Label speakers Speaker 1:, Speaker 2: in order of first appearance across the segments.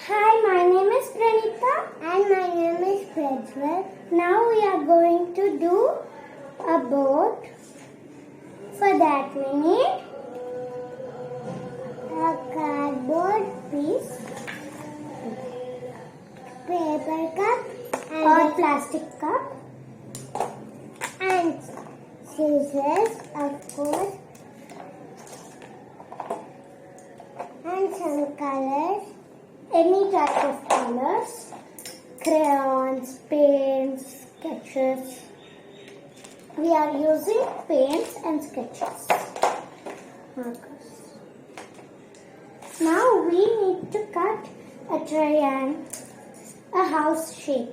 Speaker 1: Hi, my name is Pranita and my name is Prajwal. Now we are going to do a boat. For that we need a cardboard piece, paper cup or plastic cup, and scissors, of course, and some colors. Any type of colors, crayons, paints, sketches. We are using paints and sketches. Markers. Now we need to cut a triangle, a house shape.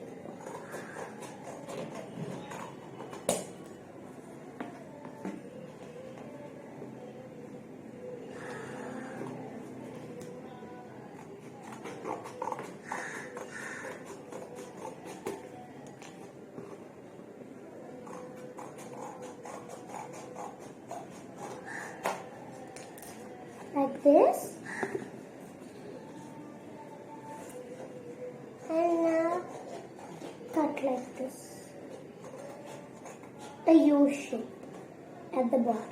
Speaker 1: Like this, and now cut like this, a U shape at the bottom.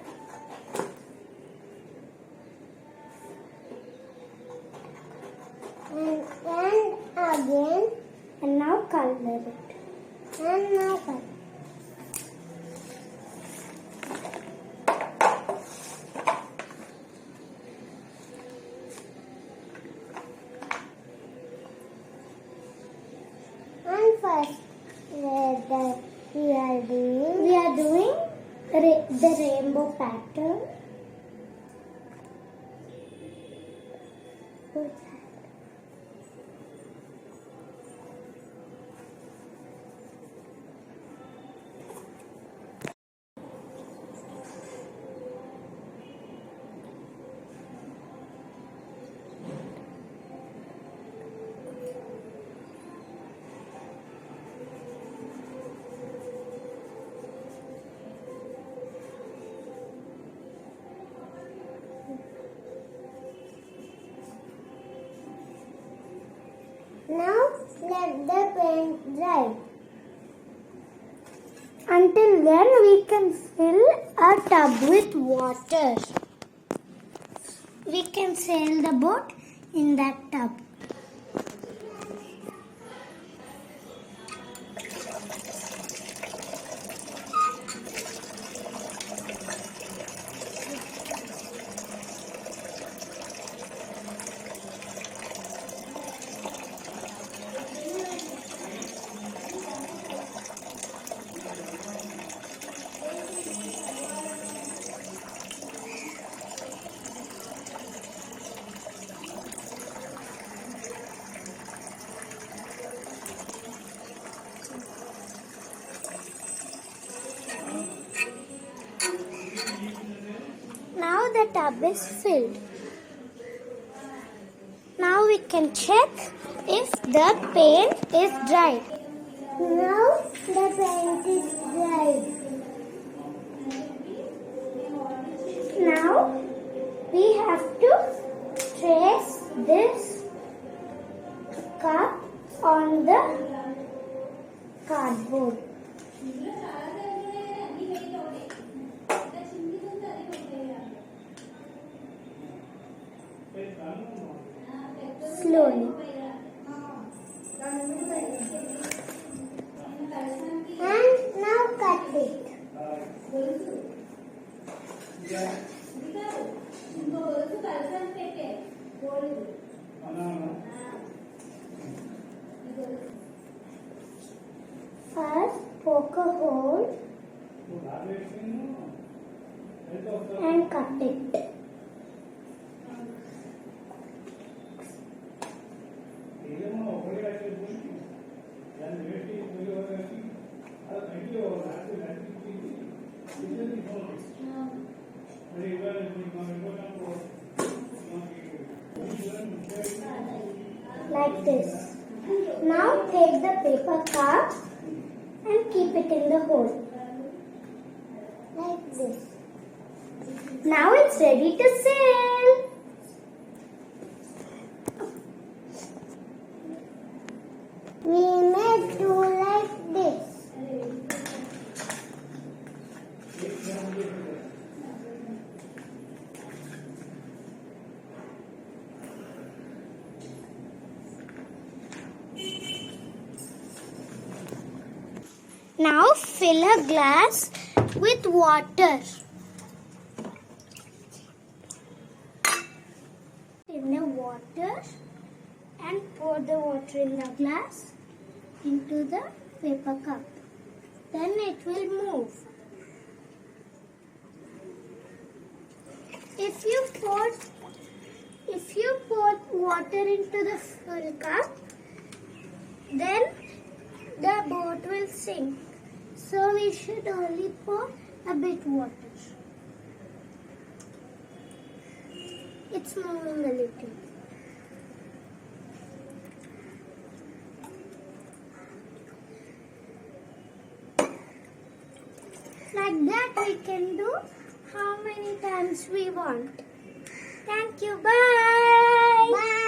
Speaker 1: And again, and now color it, and now color. First, we are doing the rainbow pattern. Now let the paint dry. Until then we can fill a tub with water. We can sail the boat in that tub. Now the tub is filled. Now we can check if the paint is dry. Now the paint is dry. Now we have to trace this cup on the cardboard. Slowly. And now cut it. First, poke a hole and cut it. Like this. Now take the paper cup and keep it in the hole. Like this. Now it's ready to sail. Now fill a glass with water. In the water and pour the water in the glass into the paper cup. Then it will move. If you pour water into the full cup, then the boat will sink. So we should only pour a bit water. It's moving a little. Like that we can do how many times we want. Thank you. Bye. Bye.